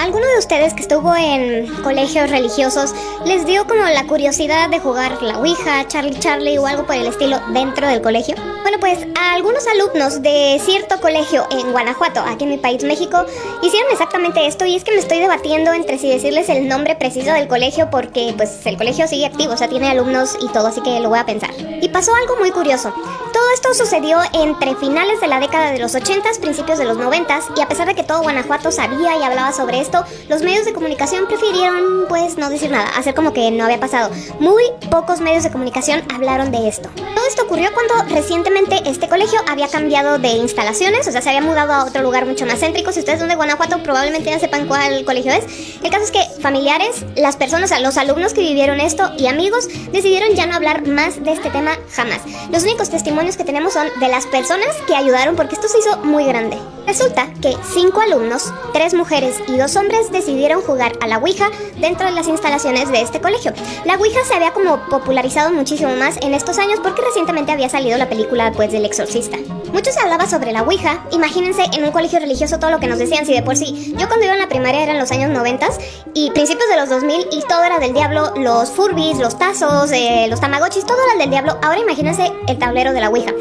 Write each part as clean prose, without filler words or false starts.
¿Alguno de ustedes que estuvo en colegios religiosos les dio como la curiosidad de jugar la Ouija, Charlie Charlie o algo por el estilo dentro del colegio? Bueno, pues a algunos alumnos de cierto colegio en Guanajuato, aquí en mi país, México, hicieron exactamente esto, y es que me estoy debatiendo entre si decirles el nombre preciso del colegio porque pues el colegio sigue activo, o sea, tiene alumnos y todo, así que lo voy a pensar. Y pasó algo muy curioso. Todo esto sucedió entre finales de la década de los 80s, principios de los 90s, y a pesar de que todo Guanajuato sabía y hablaba sobre esto, los medios de comunicación prefirieron, pues, no decir nada, hacer como que no había pasado. Muy pocos medios de comunicación hablaron de esto. Todo esto ocurrió cuando recientemente este colegio había cambiado de instalaciones, o sea, se había mudado a otro lugar mucho más céntrico. Si ustedes son de Guanajuato, probablemente ya sepan cuál colegio es. El caso es que familiares, las personas, o sea, los alumnos que vivieron esto y amigos, decidieron ya no hablar más de este tema jamás. Los únicos testimonios que tenemos son de las personas que ayudaron, porque esto se hizo muy grande. Resulta que 5 alumnos, 3 mujeres y 2 hombres decidieron jugar a la Ouija dentro de las instalaciones de este colegio. La Ouija se había como popularizado muchísimo más en estos años porque recientemente había salido la película pues del Exorcista. Mucho se hablaba sobre la Ouija. Imagínense en un colegio religioso todo lo que nos decían. Si de por sí, yo cuando iba en la primaria eran los años 90 y principios de los 2000 y todo era del diablo, los Furbies, los tazos, los Tamagotchis, todo era del diablo. Ahora imagínense el tablero de la Ouija.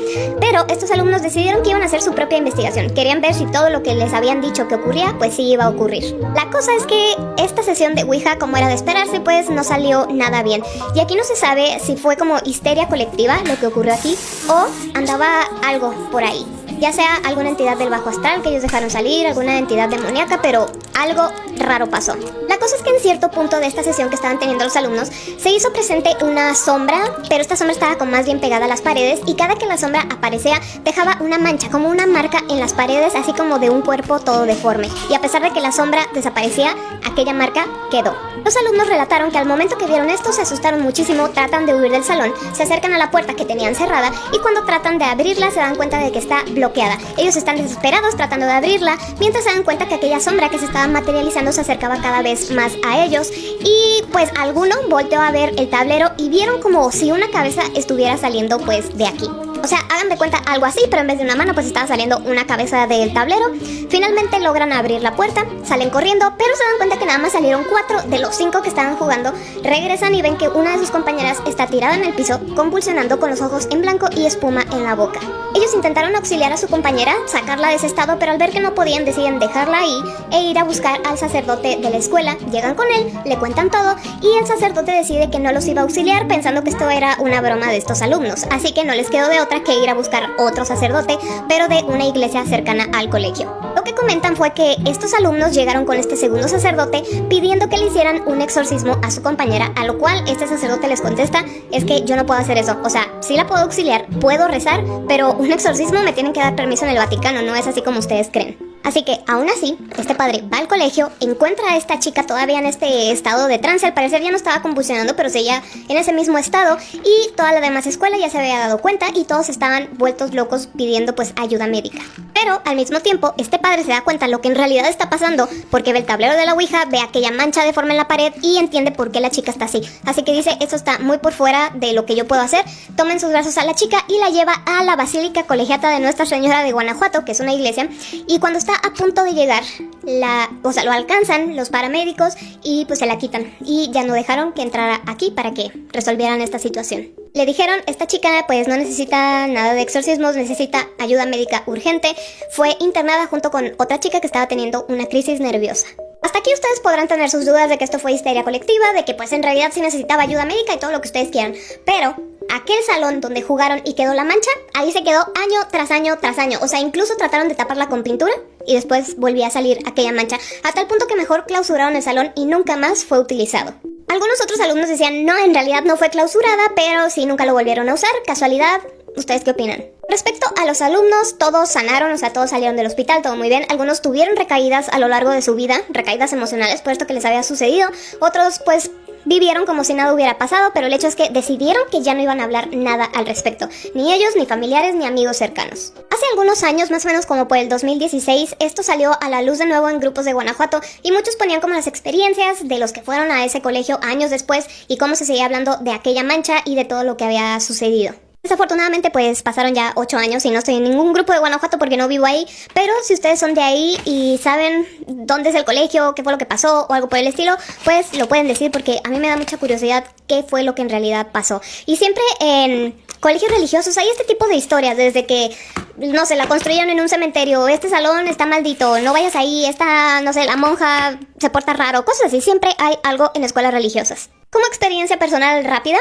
Pero estos alumnos decidieron que iban a hacer su propia investigación. Querían ver si todo lo que les habían dicho que ocurría, pues sí iba a ocurrir. La cosa es que esta sesión de Ouija, como era de esperarse, pues no salió nada bien. Y aquí no se sabe si fue como histeria colectiva lo que ocurrió aquí o andaba algo por ahí. Ya sea alguna entidad del bajo astral que ellos dejaron salir, alguna entidad demoníaca, pero algo raro pasó. La cosa es que en cierto punto de esta sesión que estaban teniendo los alumnos, se hizo presente una sombra, pero esta sombra estaba como más bien pegada a las paredes, y cada que la sombra aparecía dejaba una mancha, como una marca en las paredes, así como de un cuerpo todo deforme. Y a pesar de que la sombra desaparecía, aquella marca quedó. Los alumnos relataron que al momento que vieron esto se asustaron muchísimo, tratan de huir del salón, se acercan a la puerta que tenían cerrada y cuando tratan de abrirla se dan cuenta de que está bloqueada. Ellos están desesperados tratando de abrirla, mientras se dan cuenta que aquella sombra que se estaba materializando se acercaba cada vez más a ellos, y pues alguno volteó a ver el tablero y vieron como si una cabeza estuviera saliendo pues de aquí. O sea, hagan de cuenta algo así, pero en vez de una mano pues estaba saliendo una cabeza del tablero. Finalmente logran abrir la puerta, salen corriendo, pero se dan cuenta que nada más salieron 4 de los 5 que estaban jugando. Regresan y ven que una de sus compañeras está tirada en el piso, convulsionando con los ojos en blanco y espuma en la boca. Ellos intentaron auxiliar a su compañera, sacarla de ese estado, pero al ver que no podían deciden dejarla ahí e ir a buscar al sacerdote de la escuela. Llegan con él, le cuentan todo y el sacerdote decide que no los iba a auxiliar, pensando que esto era una broma de estos alumnos, así que no les quedó de otra que ir a buscar otro sacerdote, pero de una iglesia cercana al colegio. Lo que comentan fue que estos alumnos llegaron con este segundo sacerdote pidiendo que le hicieran un exorcismo a su compañera, a lo cual este sacerdote les contesta: es que yo no puedo hacer eso, o sea, sí la puedo auxiliar, puedo rezar, pero un exorcismo me tienen que dar permiso en el Vaticano, no es así como ustedes creen. Así que, aún así, este padre va al colegio, encuentra a esta chica todavía en este estado de trance. Al parecer ya no estaba convulsionando, pero seguía en ese mismo estado, y toda la demás escuela ya se había dado cuenta y todos estaban vueltos locos pidiendo pues ayuda médica. Pero al mismo tiempo, este padre se da cuenta lo que en realidad está pasando, porque ve el tablero de la Ouija, ve aquella mancha deforme en la pared y entiende por qué la chica está así. Así que dice: esto está muy por fuera de lo que yo puedo hacer. Toma en sus brazos a la chica y la lleva a la Basílica Colegiata de Nuestra Señora de Guanajuato, que es una iglesia, y cuando está a punto de llegar, lo alcanzan los paramédicos y pues se la quitan, y ya no dejaron que entrara aquí para que resolvieran esta situación. Le dijeron: esta chica pues no necesita nada de exorcismos, necesita ayuda médica urgente. Fue internada junto con otra chica que estaba teniendo una crisis nerviosa. Hasta aquí ustedes podrán tener sus dudas de que esto fue histeria colectiva, de que pues en realidad sí necesitaba ayuda médica y todo lo que ustedes quieran, pero aquel salón donde jugaron y quedó la mancha, ahí se quedó año tras año tras año. O sea, incluso trataron de taparla con pintura y después volvía a salir aquella mancha, hasta el punto que mejor clausuraron el salón y nunca más fue utilizado. Algunos otros alumnos decían: no, en realidad no fue clausurada, pero sí nunca lo volvieron a usar. ¿Casualidad? ¿Ustedes qué opinan? Respecto a los alumnos, todos sanaron, o sea, todos salieron del hospital, todo muy bien. Algunos tuvieron recaídas a lo largo de su vida, recaídas emocionales por esto que les había sucedido. Otros pues vivieron como si nada hubiera pasado, pero el hecho es que decidieron que ya no iban a hablar nada al respecto, ni ellos, ni familiares, ni amigos cercanos. Hace algunos años, más o menos como por el 2016, esto salió a la luz de nuevo en grupos de Guanajuato, y muchos ponían como las experiencias de los que fueron a ese colegio años después y cómo se seguía hablando de aquella mancha y de todo lo que había sucedido. Desafortunadamente pues pasaron ya 8 años y no estoy en ningún grupo de Guanajuato porque no vivo ahí, pero si ustedes son de ahí y saben dónde es el colegio, qué fue lo que pasó o algo por el estilo, pues lo pueden decir porque a mí me da mucha curiosidad qué fue lo que en realidad pasó. Y siempre en colegios religiosos hay este tipo de historias, desde que, no sé, la construyeron en un cementerio, este salón está maldito, no vayas ahí, esta, no sé, la monja se porta raro, cosas así, siempre hay algo en escuelas religiosas. Como experiencia personal rápida,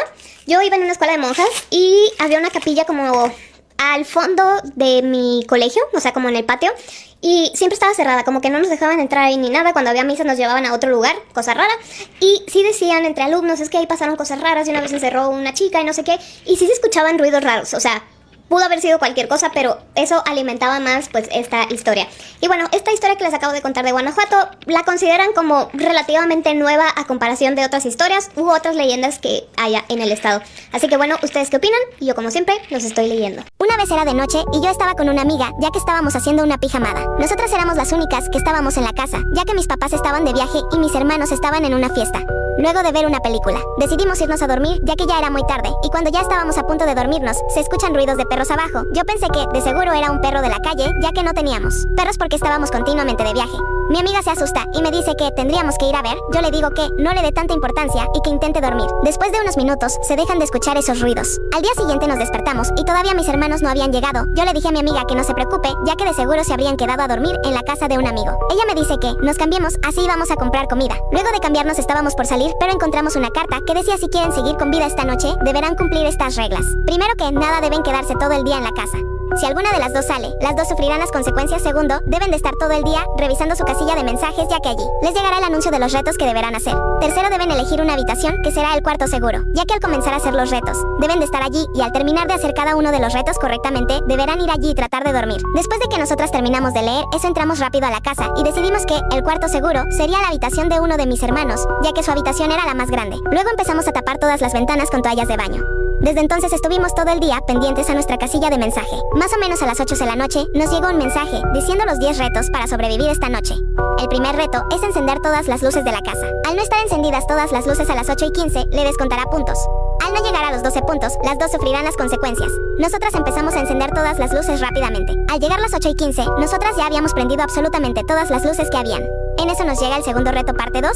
yo iba en una escuela de monjas y había una capilla como al fondo de mi colegio, o sea, como en el patio, y siempre estaba cerrada, como que no nos dejaban entrar ahí ni nada. Cuando había misa nos llevaban a otro lugar, cosa rara, y sí decían entre alumnos, es que ahí pasaron cosas raras y una vez se encerró una chica y no sé qué, y sí se escuchaban ruidos raros, o sea, pudo haber sido cualquier cosa, pero eso alimentaba más pues esta historia. Y bueno, esta historia que les acabo de contar de Guanajuato la consideran como relativamente nueva a comparación de otras historias u otras leyendas que haya en el estado. Así que bueno, ¿ustedes qué opinan? Y yo como siempre los estoy leyendo. Una vez era de noche y yo estaba con una amiga, ya que estábamos haciendo una pijamada. Nosotras éramos las únicas que estábamos en la casa, ya que mis papás estaban de viaje y mis hermanos estaban en una fiesta. Luego de ver una película, decidimos irnos a dormir ya que ya era muy tarde, y cuando ya estábamos a punto de dormirnos, se escuchan ruidos de perros abajo. Yo pensé que, de seguro era un perro de la calle, ya que no teníamos perros porque estábamos continuamente de viaje. Mi amiga se asusta y me dice que tendríamos que ir a ver. Yo le digo que no le dé tanta importancia y que intente dormir. Después de unos minutos, se dejan de escuchar esos ruidos. Al día siguiente nos despertamos y todavía mis hermanos no habían llegado. Yo le dije a mi amiga que no se preocupe, ya que de seguro se habrían quedado a dormir en la casa de un amigo. Ella me dice que nos cambiemos, así íbamos a comprar comida. Luego de cambiarnos estábamos por salir, pero encontramos una carta que decía si quieren seguir con vida esta noche, deberán cumplir estas reglas. Primero que nada, deben quedarse todo el día en la casa. Si alguna de las dos sale, las dos sufrirán las consecuencias. Segundo, deben de estar todo el día revisando su casilla de mensajes, ya que allí les llegará el anuncio de los retos que deberán hacer. Tercero, deben elegir una habitación que será el cuarto seguro, ya que al comenzar a hacer los retos, deben de estar allí y al terminar de hacer cada uno de los retos correctamente, deberán ir allí y tratar de dormir. Después de que nosotras terminamos de leer eso, entramos rápido a la casa y decidimos que el cuarto seguro sería la habitación de uno de mis hermanos, ya que su habitación era la más grande. Luego empezamos a tapar todas las ventanas con toallas de baño. Desde entonces estuvimos todo el día pendientes a nuestra casilla de mensaje. Más o menos a las 8 de la noche nos llegó un mensaje diciendo los 10 retos para sobrevivir esta noche. El primer reto es encender todas las luces de la casa. Al no estar encendidas todas las luces a las 8:15, le descontará puntos. Al no llegar a los 12 puntos, las dos sufrirán las consecuencias. Nosotras empezamos a encender todas las luces rápidamente. Al llegar las 8:15, nosotras ya habíamos prendido absolutamente todas las luces que habían. En eso nos llega el segundo reto parte 2.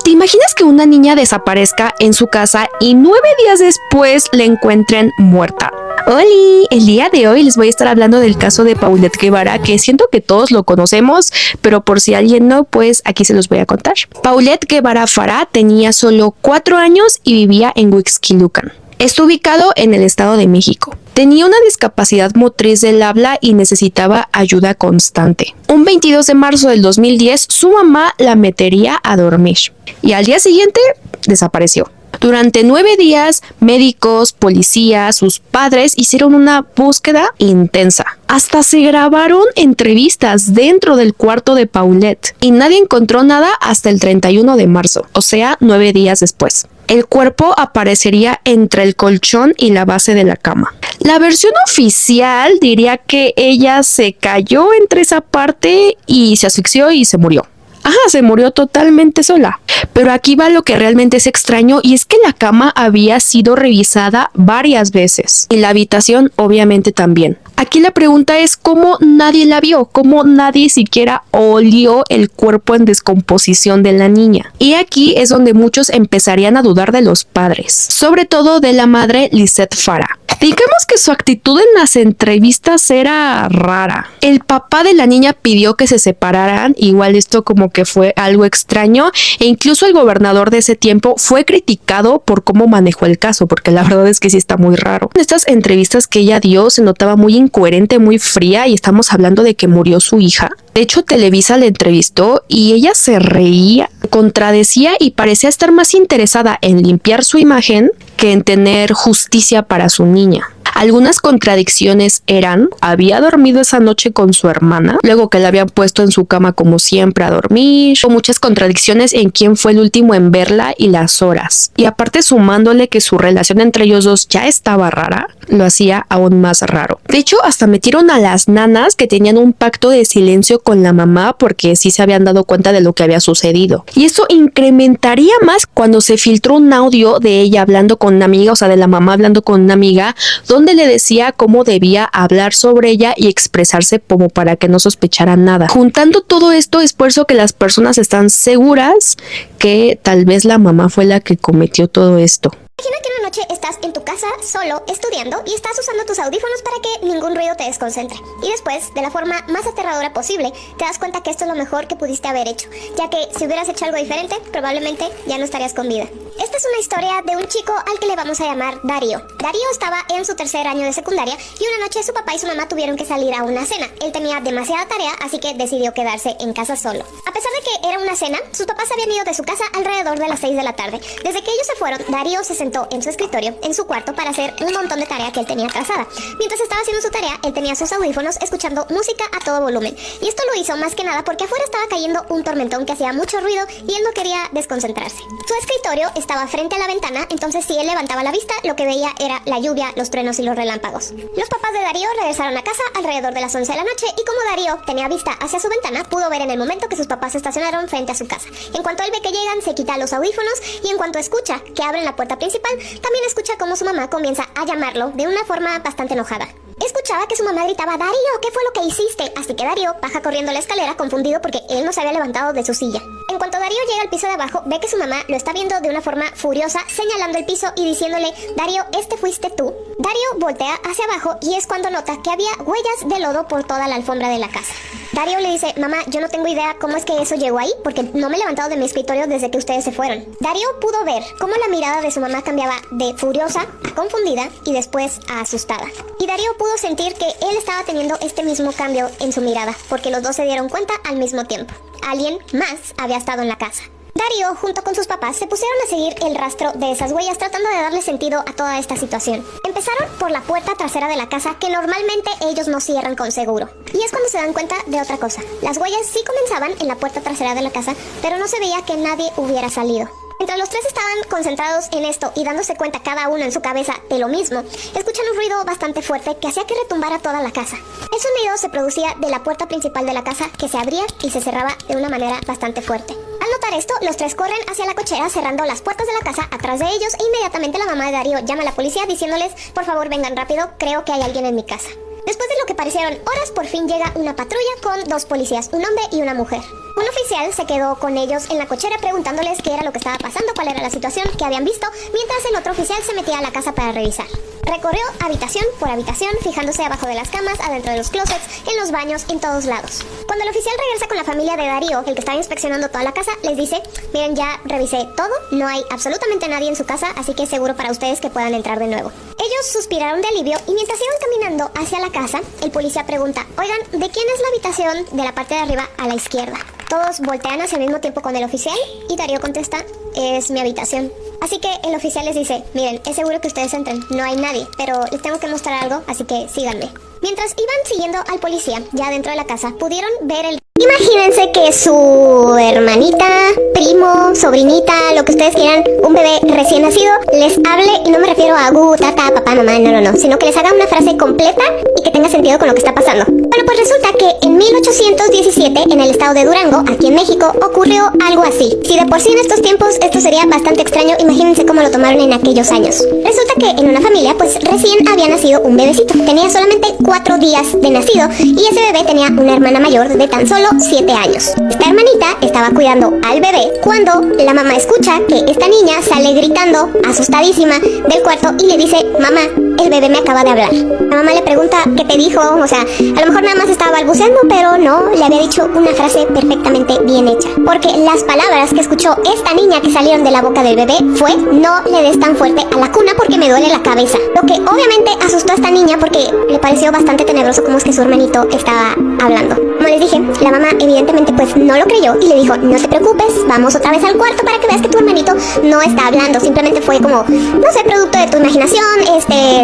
¿Te imaginas que una niña desaparezca en su casa y 9 días después la encuentren muerta? ¡Holi! El día de hoy les voy a estar hablando del caso de Paulette Guevara, que siento que todos lo conocemos, pero por si alguien no, pues aquí se los voy a contar. Paulette Guevara Farah tenía solo 4 años y vivía en Huixquilucan. Está ubicado en el Estado de México. Tenía una discapacidad motriz del habla y necesitaba ayuda constante. Un 22 de marzo del 2010, su mamá la metería a dormir y al día siguiente desapareció. Durante 9 días, médicos, policías, sus padres hicieron una búsqueda intensa. Hasta se grabaron entrevistas dentro del cuarto de Paulette y nadie encontró nada hasta el 31 de marzo, o sea, 9 días después. El cuerpo aparecería entre el colchón y la base de la cama. La versión oficial diría que ella se cayó entre esa parte y se asfixió y se murió. Ajá, se murió totalmente sola. Pero aquí va lo que realmente es extraño, y es que la cama había sido revisada varias veces y la habitación obviamente también. Aquí la pregunta es cómo nadie la vio, cómo nadie siquiera olió el cuerpo en descomposición de la niña. Y aquí es donde muchos empezarían a dudar de los padres, sobre todo de la madre Lisette Farah. Digamos que su actitud en las entrevistas era rara. El papá de la niña pidió que se separaran, igual esto como que fue algo extraño, e incluso el gobernador de ese tiempo fue criticado por cómo manejó el caso, porque la verdad es que sí está muy raro. En estas entrevistas que ella dio se notaba muy incoherente, muy fría, y estamos hablando de que murió su hija. De hecho, Televisa la entrevistó y ella se reía, contradecía y parecía estar más interesada en limpiar su imagen que en tener justicia para su niña. Algunas contradicciones eran: había dormido esa noche con su hermana, luego que la habían puesto en su cama como siempre a dormir, o muchas contradicciones en quién fue el último en verla y las horas. Y aparte, sumándole que su relación entre ellos dos ya estaba rara, lo hacía aún más raro. De hecho, hasta metieron a las nanas que tenían un pacto de silencio con la mamá porque sí se habían dado cuenta de lo que había sucedido. Y eso incrementaría más cuando se filtró un audio de ella hablando con una amiga, o sea, de la mamá hablando con una amiga, donde le decía cómo debía hablar sobre ella y expresarse como para que no sospechara nada. Juntando todo esto, es por eso que las personas están seguras que tal vez la mamá fue la que cometió todo esto. Imagina que una noche estás en tu casa solo estudiando y estás usando tus audífonos para que ningún ruido te desconcentre. Y después, de la forma más aterradora posible, te das cuenta que esto es lo mejor que pudiste haber hecho, ya que si hubieras hecho algo diferente, probablemente ya no estarías con vida. Esta es una historia de un chico al que le vamos a llamar Darío. Darío estaba en su tercer año de secundaria y una noche su papá y su mamá tuvieron que salir a una cena. Él tenía demasiada tarea, así que decidió quedarse en casa solo. A pesar de que era una cena, sus papás habían ido de su casa alrededor de las 6 de la tarde. Desde que ellos se fueron, Darío se sentó en su escritorio, en su cuarto, para hacer un montón de tarea que él tenía trazada. Mientras estaba haciendo su tarea, él tenía sus audífonos escuchando música a todo volumen. Y esto lo hizo más que nada porque afuera estaba cayendo un tormentón que hacía mucho ruido y él no quería desconcentrarse. Su escritorio estaba frente a la ventana, entonces si él levantaba la vista, lo que veía era la lluvia, los truenos y los relámpagos. Los papás de Darío regresaron a casa alrededor de las 11 de la noche y como Darío tenía vista hacia su ventana, pudo ver en el momento que sus papás se estacionaron frente a su casa. En cuanto él ve que llegan, se quita los audífonos y en cuanto escucha que abren la puerta principal, también escucha cómo su mamá comienza a llamarlo de una forma bastante enojada. Escuchaba que su mamá gritaba: Darío, ¿qué fue lo que hiciste? Así que Darío baja corriendo la escalera confundido porque él no se había levantado de su silla. En cuanto Darío llega al piso de abajo, ve que su mamá lo está viendo de una forma furiosa, señalando el piso y diciéndole: Darío, ¿este fuiste tú? Darío voltea hacia abajo y es cuando nota que había huellas de lodo por toda la alfombra de la casa. Darío le dice: mamá, yo no tengo idea cómo es que eso llegó ahí porque no me he levantado de mi escritorio desde que ustedes se fueron. Darío pudo ver cómo la mirada de su mamá cambiaba de furiosa a confundida y después a asustada. Y Darío pudo sentir que él estaba teniendo este mismo cambio en su mirada porque los dos se dieron cuenta al mismo tiempo. Alguien más había estado en la casa. Darío, junto con sus papás, se pusieron a seguir el rastro de esas huellas tratando de darle sentido a toda esta situación. Empezaron por la puerta trasera de la casa que normalmente ellos no cierran con seguro. Y es cuando se dan cuenta de otra cosa. Las huellas sí comenzaban en la puerta trasera de la casa, pero no se veía que nadie hubiera salido. Mientras los tres estaban concentrados en esto y dándose cuenta cada uno en su cabeza de lo mismo, escuchan un ruido bastante fuerte que hacía que retumbara toda la casa. El sonido se producía de la puerta principal de la casa que se abría y se cerraba de una manera bastante fuerte. Al notar esto, los tres corren hacia la cochera cerrando las puertas de la casa atrás de ellos e inmediatamente la mamá de Darío llama a la policía diciéndoles: por favor vengan rápido, creo que hay alguien en mi casa. Después de lo que parecieron horas, por fin llega una patrulla con dos policías, un hombre y una mujer. Un oficial se quedó con ellos en la cochera preguntándoles qué era lo que estaba pasando, cuál era la situación que habían visto, mientras el otro oficial se metía a la casa para revisar. Recorrió habitación por habitación, fijándose abajo de las camas, adentro de los closets, en los baños, en todos lados. Cuando el oficial regresa con la familia de Darío, el que estaba inspeccionando toda la casa, les dice: miren, ya revisé todo, no hay absolutamente nadie en su casa, así que es seguro para ustedes que puedan entrar de nuevo. Ellos suspiraron de alivio y mientras iban caminando hacia la casa, el policía pregunta: oigan, ¿de quién es la habitación de la parte de arriba a la izquierda? Todos voltean hacia el mismo tiempo con el oficial y Darío contesta: es mi habitación. Así que el oficial les dice: miren, es seguro que ustedes entren, no hay nadie, pero les tengo que mostrar algo, así que síganme. Mientras iban siguiendo al policía, ya dentro de la casa, pudieron ver el... Imagínense que su hermanita, primo, sobrinita, lo que ustedes quieran, un bebé recién nacido, les hable, y no me refiero a tata, papá, mamá, no, sino que les haga una frase completa y que tenga sentido con lo que está pasando. Bueno, pues resulta que en 1817, en el estado de Durango, aquí en México, ocurrió algo así. Si de por sí en estos tiempos esto sería bastante extraño, imagínense cómo lo tomaron en aquellos años. Resulta que en una familia, pues recién había nacido un bebecito. Tenía solamente 4 días de nacido y ese bebé tenía una hermana mayor de tan solo 7 años. Esta hermanita estaba cuidando al bebé cuando la mamá escucha que esta niña sale gritando, asustadísima, del cuarto y le dice: mamá, el bebé me acaba de hablar. La mamá le pregunta: ¿qué te dijo? O sea, a lo mejor nada más estaba balbuceando, pero no, le había dicho una frase perfectamente bien hecha. Porque las palabras que escuchó esta niña que salieron de la boca del bebé fue: no le des tan fuerte a la cuna porque me duele la cabeza. Lo que obviamente asustó a esta niña porque le pareció bastante tenebroso cómo es que su hermanito estaba hablando. Como les dije, la mamá evidentemente pues no lo creyó y le dijo: no te preocupes, vamos otra vez al cuarto para que veas que tu hermanito no está hablando, simplemente fue como, no sé, producto de tu imaginación,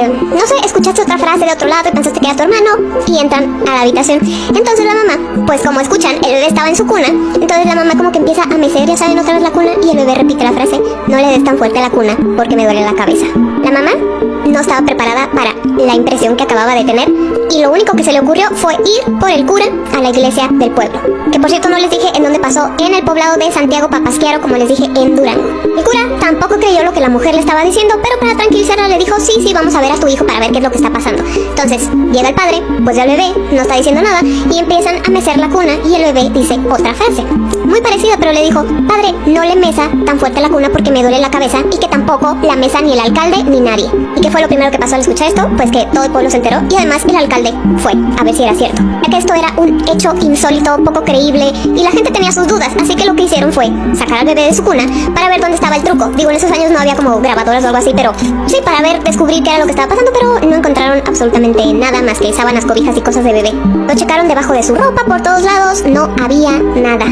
no sé, escuchaste otra frase de otro lado y pensaste que era tu hermano y entran a la habitación. Entonces la mamá, pues como escuchan, el bebé estaba en su cuna, entonces la mamá como que empieza a mecer, ya saben, otra vez la cuna y el bebé repite la frase: no le des tan fuerte a la cuna porque me duele la cabeza. La mamá no estaba preparada para la impresión que acababa de tener y lo único que se le ocurrió fue ir por el cura a la iglesia del pueblo. Que por cierto no les dije en dónde pasó, en el poblado de Santiago Papasquiaro, como les dije, en Durango. El cura tampoco creyó lo que la mujer le estaba diciendo, pero para tranquilizarla le dijo: sí, vamos a ver a tu hijo para ver qué es lo que está pasando. Entonces llega el padre, pues ya el bebé no está diciendo nada y empiezan a mecer la cuna y el bebé dice otra frase muy parecida, pero le dijo: padre, no le mesa tan fuerte la cuna porque me duele la cabeza, y que tampoco la mesa ni el alcalde ni nadie. ¿Y qué fue lo primero que pasó al escuchar esto? Pues que todo el pueblo se enteró y además el alcalde fue a ver si era cierto, ya que esto era un hecho insólito, poco creíble y la gente tenía sus dudas, así que lo que hicieron fue sacar al bebé de su cuna para ver dónde estaba el truco. Digo, en esos años no había como grabadoras o algo así, pero sí, para ver, descubrir qué era lo que estaba pasando, pero no encontraron absolutamente nada más que sábanas, cobijas y cosas de bebé. Lo checaron debajo de su ropa, por todos lados, no había nada.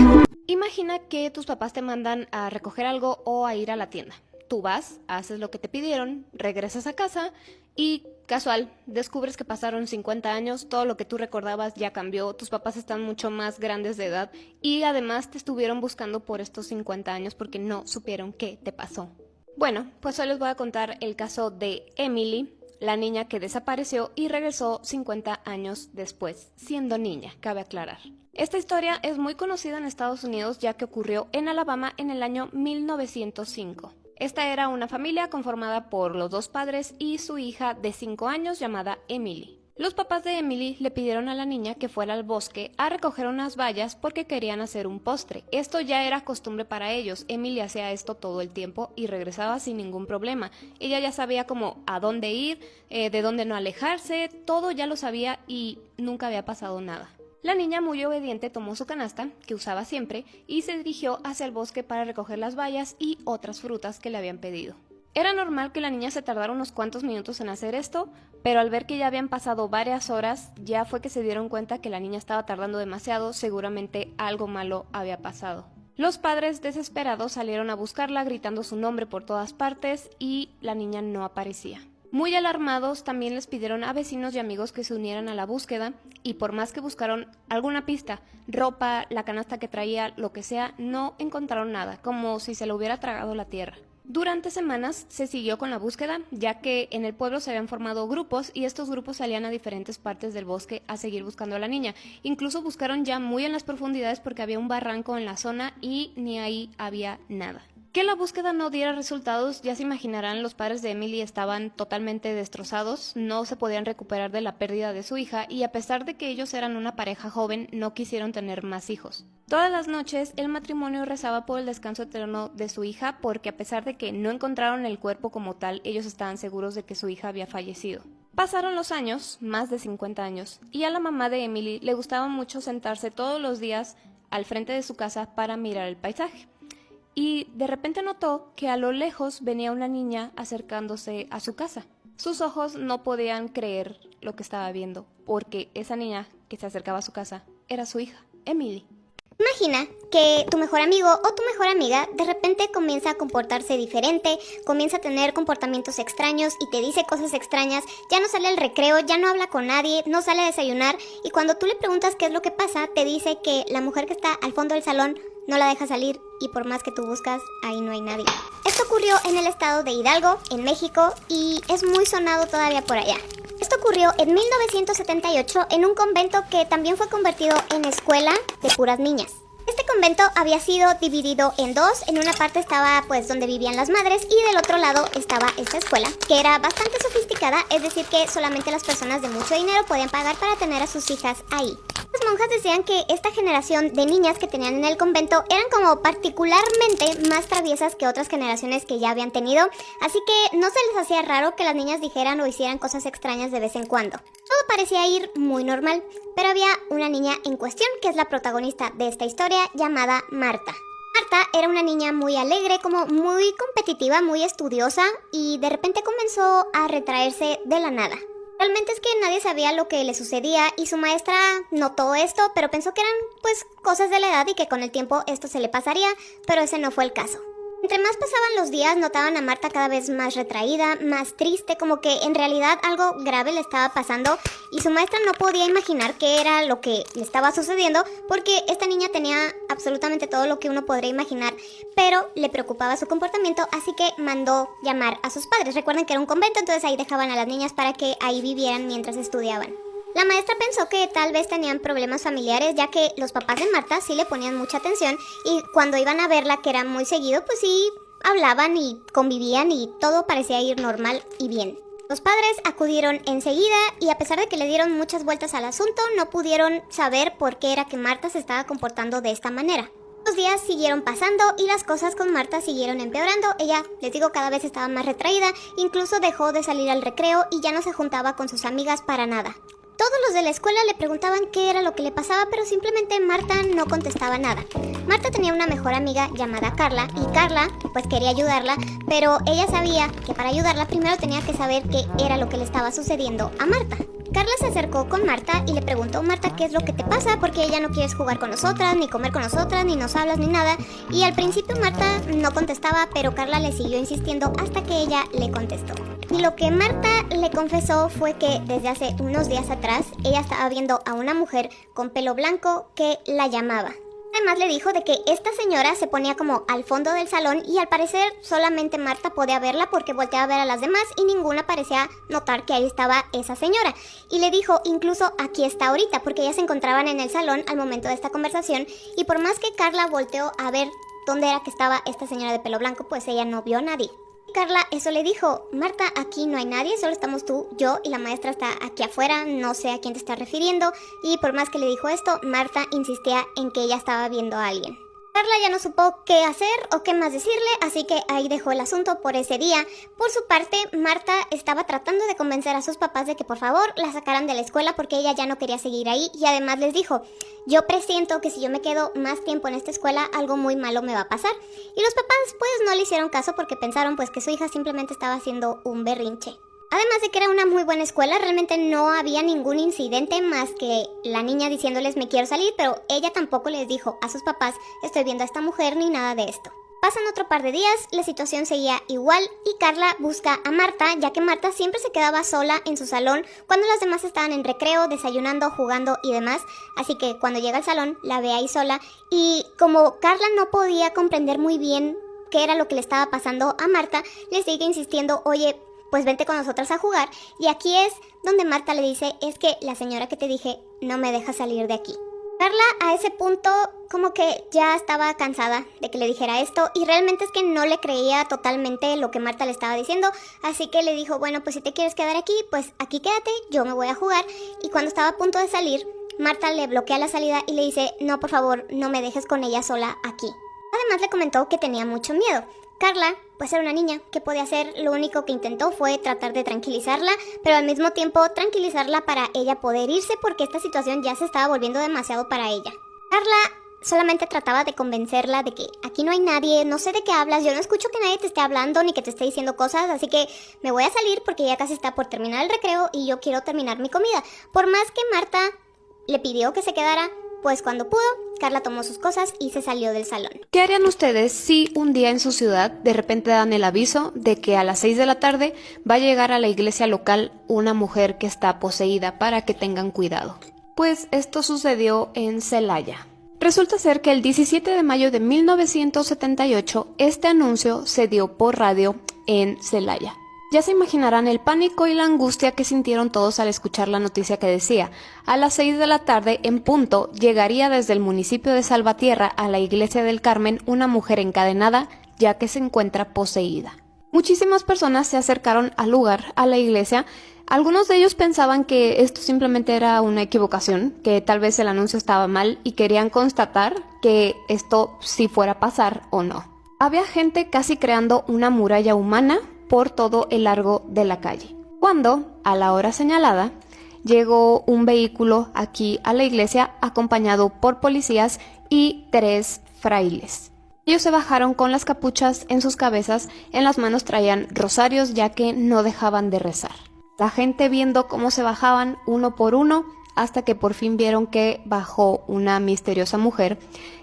Imagina que tus papás te mandan a recoger algo o a ir a la tienda. Tú vas, haces lo que te pidieron, regresas a casa y, casual, descubres que pasaron 50 años, todo lo que tú recordabas ya cambió, tus papás están mucho más grandes de edad y además te estuvieron buscando por estos 50 años porque no supieron qué te pasó. Bueno, pues hoy les voy a contar el caso de Emily, la niña que desapareció y regresó 50 años después, siendo niña, cabe aclarar. Esta historia es muy conocida en Estados Unidos ya que ocurrió en Alabama en el año 1905. Esta era una familia conformada por los dos padres y su hija de 5 años llamada Emily. Los papás de Emily le pidieron a la niña que fuera al bosque a recoger unas bayas porque querían hacer un postre. Esto ya era costumbre para ellos. Emily hacía esto todo el tiempo y regresaba sin ningún problema. Ella ya sabía como a dónde ir, de dónde no alejarse, todo ya lo sabía y nunca había pasado nada. La niña muy obediente tomó su canasta, que usaba siempre, y se dirigió hacia el bosque para recoger las bayas y otras frutas que le habían pedido. Era normal que la niña se tardara unos cuantos minutos en hacer esto, pero al ver que ya habían pasado varias horas, ya fue que se dieron cuenta que la niña estaba tardando demasiado, seguramente algo malo había pasado. Los padres desesperados salieron a buscarla gritando su nombre por todas partes y la niña no aparecía. Muy alarmados, también les pidieron a vecinos y amigos que se unieran a la búsqueda y por más que buscaron alguna pista, ropa, la canasta que traía, lo que sea, no encontraron nada, como si se lo hubiera tragado la tierra. Durante semanas se siguió con la búsqueda, ya que en el pueblo se habían formado grupos y estos grupos salían a diferentes partes del bosque a seguir buscando a la niña. Incluso buscaron ya muy en las profundidades porque había un barranco en la zona y ni ahí había nada. Que la búsqueda no diera resultados, ya se imaginarán, los padres de Emily estaban totalmente destrozados, no se podían recuperar de la pérdida de su hija y a pesar de que ellos eran una pareja joven, no quisieron tener más hijos. Todas las noches el matrimonio rezaba por el descanso eterno de su hija porque a pesar de que no encontraron el cuerpo como tal, ellos estaban seguros de que su hija había fallecido. Pasaron los años, más de 50 años, y a la mamá de Emily le gustaba mucho sentarse todos los días al frente de su casa para mirar el paisaje. Y de repente notó que a lo lejos venía una niña acercándose a su casa. Sus ojos no podían creer lo que estaba viendo, porque esa niña que se acercaba a su casa era su hija, Emily. Imagina que tu mejor amigo o tu mejor amiga de repente comienza a comportarse diferente, comienza a tener comportamientos extraños y te dice cosas extrañas, ya no sale al recreo, ya no habla con nadie, no sale a desayunar y cuando tú le preguntas qué es lo que pasa, te dice que la mujer que está al fondo del salón no la deja salir y por más que tú buscas, ahí no hay nadie. Esto ocurrió en el estado de Hidalgo, en México, y es muy sonado todavía por allá. Esto ocurrió en 1978 en un convento que también fue convertido en escuela de puras niñas. Este convento había sido dividido en dos, en una parte estaba pues donde vivían las madres y del otro lado estaba esta escuela, que era bastante sofisticada, es decir que solamente las personas de mucho dinero podían pagar para tener a sus hijas ahí. Las monjas decían que esta generación de niñas que tenían en el convento eran como particularmente más traviesas que otras generaciones que ya habían tenido, así que no se les hacía raro que las niñas dijeran o hicieran cosas extrañas de vez en cuando. Todo parecía ir muy normal, pero había una niña en cuestión que es la protagonista de esta historia llamada Marta. Marta era una niña muy alegre, como muy competitiva, muy estudiosa y de repente comenzó a retraerse de la nada. Realmente es que nadie sabía lo que le sucedía y su maestra notó esto, pero pensó que eran pues cosas de la edad y que con el tiempo esto se le pasaría, pero ese no fue el caso. Entre más pasaban los días, notaban a Marta cada vez más retraída, más triste, como que en realidad algo grave le estaba pasando y su maestra no podía imaginar qué era lo que le estaba sucediendo porque esta niña tenía absolutamente todo lo que uno podría imaginar, pero le preocupaba su comportamiento, así que mandó llamar a sus padres. Recuerden que era un convento, entonces ahí dejaban a las niñas para que ahí vivieran mientras estudiaban. La maestra pensó que tal vez tenían problemas familiares, ya que los papás de Marta sí le ponían mucha atención y cuando iban a verla, que era muy seguido, pues sí hablaban y convivían y todo parecía ir normal y bien. Los padres acudieron enseguida y a pesar de que le dieron muchas vueltas al asunto, no pudieron saber por qué era que Marta se estaba comportando de esta manera. Los días siguieron pasando y las cosas con Marta siguieron empeorando. Ella, les digo, cada vez estaba más retraída, incluso dejó de salir al recreo y ya no se juntaba con sus amigas para nada. Todos los de la escuela le preguntaban qué era lo que le pasaba, pero simplemente Marta no contestaba nada. Marta tenía una mejor amiga llamada Carla, y Carla pues quería ayudarla, pero ella sabía que para ayudarla primero tenía que saber qué era lo que le estaba sucediendo a Marta. Carla se acercó con Marta y le preguntó: Marta, ¿qué es lo que te pasa? Porque ella no quieres jugar con nosotras, ni comer con nosotras, ni nos hablas, ni nada. Y al principio Marta no contestaba, pero Carla le siguió insistiendo hasta que ella le contestó. Y lo que Marta le confesó fue que desde hace unos días atrás ella estaba viendo a una mujer con pelo blanco que la llamaba. Además le dijo de que esta señora se ponía como al fondo del salón y al parecer solamente Marta podía verla porque volteaba a ver a las demás y ninguna parecía notar que ahí estaba esa señora. Y le dijo: incluso aquí está ahorita, porque ellas se encontraban en el salón al momento de esta conversación y por más que Carla volteó a ver dónde era que estaba esta señora de pelo blanco, pues ella no vio a nadie. Carla eso le dijo: Marta, aquí no hay nadie, solo estamos tú, yo y la maestra está aquí afuera, no sé a quién te está refiriendo. Y por más que le dijo esto, Marta insistía en que ella estaba viendo a alguien. Carla ya no supo qué hacer o qué más decirle, así que ahí dejó el asunto por ese día. Por su parte, Marta estaba tratando de convencer a sus papás de que por favor la sacaran de la escuela porque ella ya no quería seguir ahí y además les dijo: yo presiento que si yo me quedo más tiempo en esta escuela, algo muy malo me va a pasar. Y los papás pues no le hicieron caso porque pensaron pues que su hija simplemente estaba haciendo un berrinche. Además de que era una muy buena escuela, realmente no había ningún incidente más que la niña diciéndoles me quiero salir, pero ella tampoco les dijo a sus papás estoy viendo a esta mujer ni nada de esto. Pasan otro par de días, la situación seguía igual y Carla busca a Marta, ya que Marta siempre se quedaba sola en su salón cuando las demás estaban en recreo, desayunando, jugando y demás, así que cuando llega al salón la ve ahí sola y como Carla no podía comprender muy bien qué era lo que le estaba pasando a Marta, le sigue insistiendo: oye, pues vente con nosotras a jugar. Y aquí es donde Marta le dice: es que la señora que te dije no me deja salir de aquí. Carla a ese punto como que ya estaba cansada de que le dijera esto y realmente es que no le creía totalmente lo que Marta le estaba diciendo, así que le dijo: bueno, pues si te quieres quedar aquí, pues aquí quédate, yo me voy a jugar. Y cuando estaba a punto de salir, Marta le bloquea la salida y le dice: no, por favor, no me dejes con ella sola aquí. Además le comentó que tenía mucho miedo. Carla, pues era una niña, ¿qué podía hacer? Lo único que intentó fue tratar de tranquilizarla, pero al mismo tiempo tranquilizarla para ella poder irse porque esta situación ya se estaba volviendo demasiado para ella. Carla solamente trataba de convencerla de que aquí no hay nadie, no sé de qué hablas, yo no escucho que nadie te esté hablando ni que te esté diciendo cosas, así que me voy a salir porque ya casi está por terminar el recreo y yo quiero terminar mi comida. Por más que Marta le pidió que se quedara, pues cuando pudo, Carla tomó sus cosas y se salió del salón. ¿Qué harían ustedes si un día en su ciudad de repente dan el aviso de que a las 6 de la tarde va a llegar a la iglesia local una mujer que está poseída para que tengan cuidado? Pues esto sucedió en Celaya. Resulta ser que el 17 de mayo de 1978 este anuncio se dio por radio en Celaya. Ya se imaginarán el pánico y la angustia que sintieron todos al escuchar la noticia que decía: a las 6 de la tarde en punto llegaría desde el municipio de Salvatierra a la iglesia del Carmen una mujer encadenada ya que se encuentra poseída. Muchísimas personas se acercaron al lugar, a la iglesia. Algunos de ellos pensaban que esto simplemente era una equivocación, que tal vez el anuncio estaba mal y querían constatar que esto sí fuera a pasar o no. Había gente casi creando una muralla humana por todo el largo de la calle. Cuando, a la hora señalada, llegó un vehículo aquí a la iglesia acompañado por policías y 3 frailes. Ellos se bajaron con las capuchas en sus cabezas, en las manos traían rosarios ya que no dejaban de rezar. La gente viendo cómo se bajaban uno por uno, hasta que por fin vieron que bajó una misteriosa mujer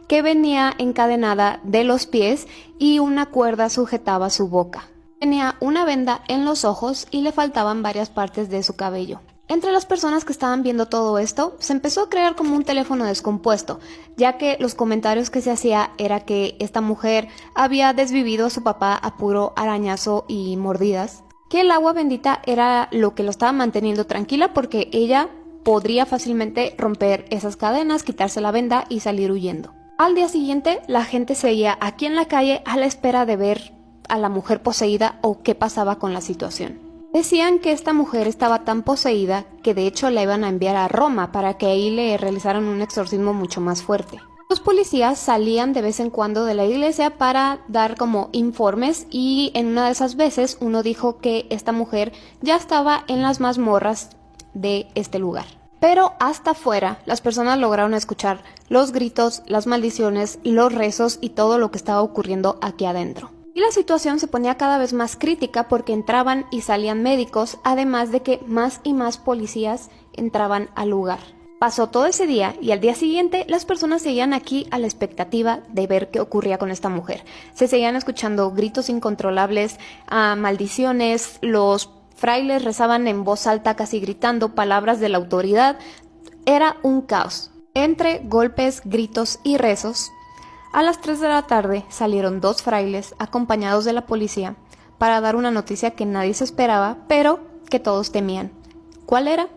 que venía encadenada de los pies y una cuerda sujetaba su boca. Tenía una venda en los ojos y le faltaban varias partes de su cabello. Entre las personas que estaban viendo todo esto, se empezó a crear como un teléfono descompuesto, ya que los comentarios que se hacía era que esta mujer había desvivido a su papá a puro arañazo y mordidas, que el agua bendita era lo que lo estaba manteniendo tranquila porque ella podría fácilmente romper esas cadenas, quitarse la venda y salir huyendo. Al día siguiente, la gente seguía aquí en la calle a la espera de ver a la mujer poseída o qué pasaba con la situación. Decían que esta mujer estaba tan poseída que de hecho la iban a enviar a Roma para que ahí le realizaran un exorcismo mucho más fuerte. Los policías salían de vez en cuando de la iglesia para dar como informes y en una de esas veces uno dijo que esta mujer ya estaba en las mazmorras de este lugar. Pero hasta afuera las personas lograron escuchar los gritos, las maldiciones, los rezos y todo lo que estaba ocurriendo aquí adentro. Y la situación se ponía cada vez más crítica porque entraban y salían médicos, además de que más y más policías entraban al lugar. Pasó todo ese día y al día siguiente las personas seguían aquí a la expectativa de ver qué ocurría con esta mujer. Se seguían escuchando gritos incontrolables, maldiciones, los frailes rezaban en voz alta casi gritando palabras de la autoridad. Era un caos. Entre golpes, gritos y rezos, a las 3 de la tarde salieron 2 frailes acompañados de la policía para dar una noticia que nadie se esperaba, pero que todos temían. ¿Cuál era?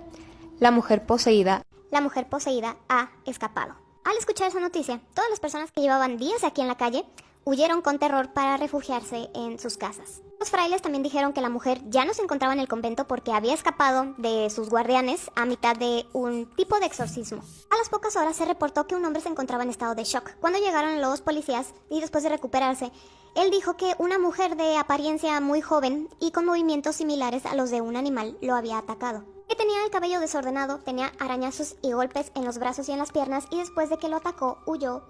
La mujer poseída. La mujer poseída ha escapado. Al escuchar esa noticia, todas las personas que llevaban días aquí en la calle huyeron con terror para refugiarse en sus casas. Los frailes también dijeron que la mujer ya no se encontraba en el convento porque había escapado de sus guardianes a mitad de un tipo de exorcismo. A las pocas horas se reportó que un hombre se encontraba en estado de shock. Cuando llegaron los policías y después de recuperarse, él dijo que una mujer de apariencia muy joven y con movimientos similares a los de un animal lo había atacado. Que tenía el cabello desordenado, tenía arañazos y golpes en los brazos y en las piernas y después de que lo atacó huyó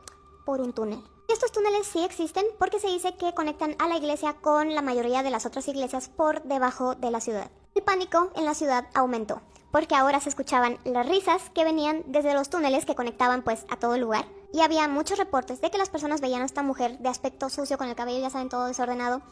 por un túnel. Estos túneles sí existen porque se dice que conectan a la iglesia con la mayoría de las otras iglesias por debajo de la ciudad. El pánico en la ciudad aumentó porque ahora se escuchaban las risas que venían desde los túneles que conectaban pues a todo el lugar y había muchos reportes de que las personas veían a esta mujer de aspecto sucio con el cabello ya saben todo desordenado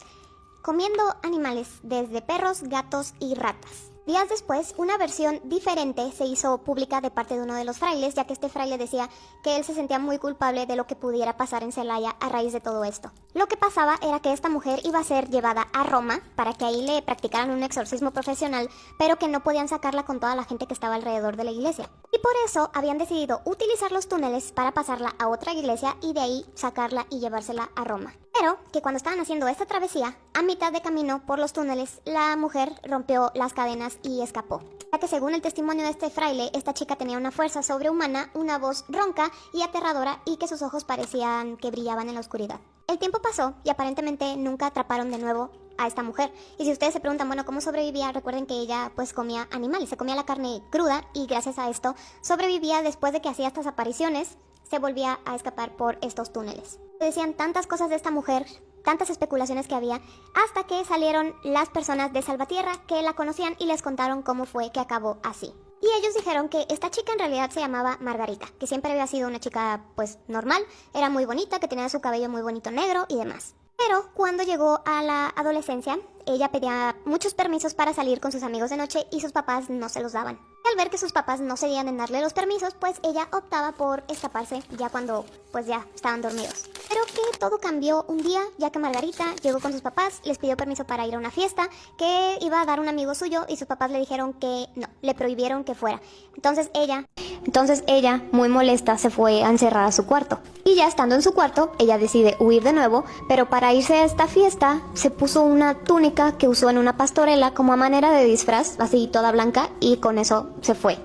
comiendo animales desde perros, gatos y ratas. Días después, una versión diferente se hizo pública de parte de uno de los frailes, ya que este fraile decía que él se sentía muy culpable de lo que pudiera pasar en Celaya a raíz de todo esto. Lo que pasaba era que esta mujer iba a ser llevada a Roma para que ahí le practicaran un exorcismo profesional, pero que no podían sacarla con toda la gente que estaba alrededor de la iglesia. Y por eso habían decidido utilizar los túneles para pasarla a otra iglesia y de ahí sacarla y llevársela a Roma. Pero que cuando estaban haciendo esta travesía, a mitad de camino por los túneles, la mujer rompió las cadenas y escapó. Ya que según el testimonio de este fraile, esta chica tenía una fuerza sobrehumana, una voz ronca y aterradora y que sus ojos parecían que brillaban en la oscuridad. El tiempo pasó y aparentemente nunca atraparon de nuevo a esta mujer. Y si ustedes se preguntan, bueno, ¿cómo sobrevivía? Recuerden que ella pues comía animales, se comía la carne cruda y gracias a esto sobrevivía después de que hacía estas apariciones. Se volvía a escapar por estos túneles. Decían tantas cosas de esta mujer, tantas especulaciones que había, hasta que salieron las personas de Salvatierra que la conocían y les contaron cómo fue que acabó así. Y ellos dijeron que esta chica en realidad se llamaba Margarita, que siempre había sido una chica pues normal, era muy bonita, que tenía su cabello muy bonito negro y demás. Pero cuando llegó a la adolescencia, ella pedía muchos permisos para salir con sus amigos de noche y sus papás no se los daban. Al ver que sus papás no cedían en darle los permisos, pues ella optaba por escaparse ya cuando pues ya estaban dormidos. Pero que todo cambió un día, ya que Margarita llegó con sus papás, les pidió permiso para ir a una fiesta que iba a dar un amigo suyo y sus papás le dijeron que no, le prohibieron que fuera. Entonces ella, muy molesta, se fue a encerrar a su cuarto. Y ya estando en su cuarto, ella decide huir de nuevo, pero para irse a esta fiesta se puso una túnica que usó en una pastorela como a manera de disfraz, así toda blanca, y con eso se fue.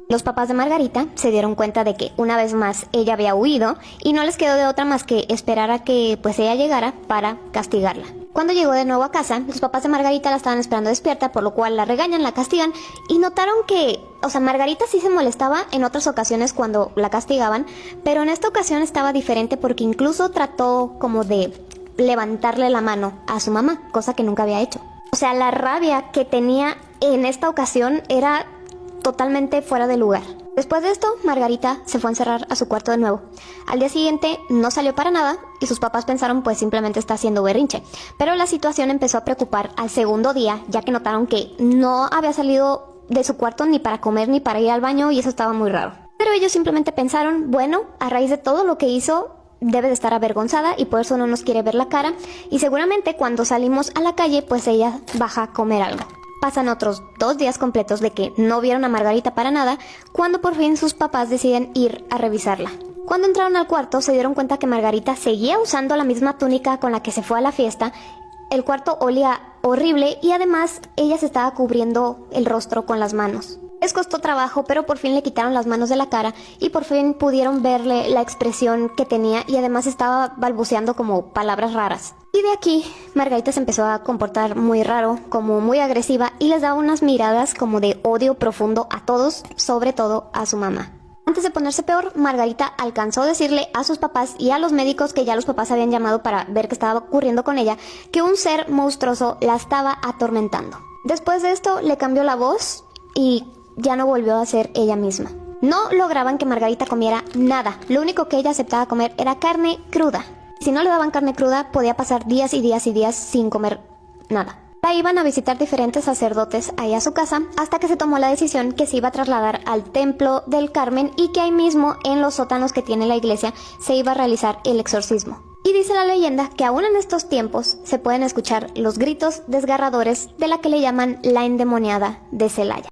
Los papás de Margarita se dieron cuenta de que una vez más ella había huido y no les quedó de otra más que esperar a que pues ella llegara para castigarla. Cuando llegó de nuevo a casa, los papás de Margarita la estaban esperando despierta, por lo cual la regañan, la castigan y notaron que, Margarita sí se molestaba en otras ocasiones cuando la castigaban, pero en esta ocasión estaba diferente porque incluso trató como de levantarle la mano a su mamá, cosa que nunca había hecho. La rabia que tenía en esta ocasión era totalmente fuera de lugar. Después de esto, Margarita se fue a encerrar a su cuarto de nuevo. Al día siguiente no salió para nada y sus papás pensaron pues simplemente está haciendo berrinche. Pero la situación empezó a preocupar al segundo día, ya que notaron que no había salido de su cuarto ni para comer ni para ir al baño y eso estaba muy raro. Pero ellos simplemente pensaron, bueno, a raíz de todo lo que hizo, debe de estar avergonzada y por eso no nos quiere ver la cara y seguramente cuando salimos a la calle pues ella baja a comer algo. Pasan otros 2 días completos de que no vieron a Margarita para nada, cuando por fin sus papás deciden ir a revisarla. Cuando entraron al cuarto se dieron cuenta que Margarita seguía usando la misma túnica con la que se fue a la fiesta. El cuarto olía horrible y además ella se estaba cubriendo el rostro con las manos. Les costó trabajo, pero por fin le quitaron las manos de la cara y por fin pudieron verle la expresión que tenía y además estaba balbuceando como palabras raras. Y de aquí, Margarita se empezó a comportar muy raro, como muy agresiva y les daba unas miradas como de odio profundo a todos, sobre todo a su mamá. Antes de ponerse peor, Margarita alcanzó a decirle a sus papás y a los médicos que ya los papás habían llamado para ver qué estaba ocurriendo con ella, que un ser monstruoso la estaba atormentando. Después de esto, le cambió la voz y ya no volvió a ser ella misma. No lograban que Margarita comiera nada. Lo único que ella aceptaba comer era carne cruda. Si no le daban carne cruda, podía pasar días y días y días sin comer nada. La iban a visitar diferentes sacerdotes ahí a su casa, hasta que se tomó la decisión que se iba a trasladar al Templo del Carmen y que ahí mismo, en los sótanos que tiene la iglesia, se iba a realizar el exorcismo. Y dice la leyenda que aún en estos tiempos se pueden escuchar los gritos desgarradores de la que le llaman la endemoniada de Celaya.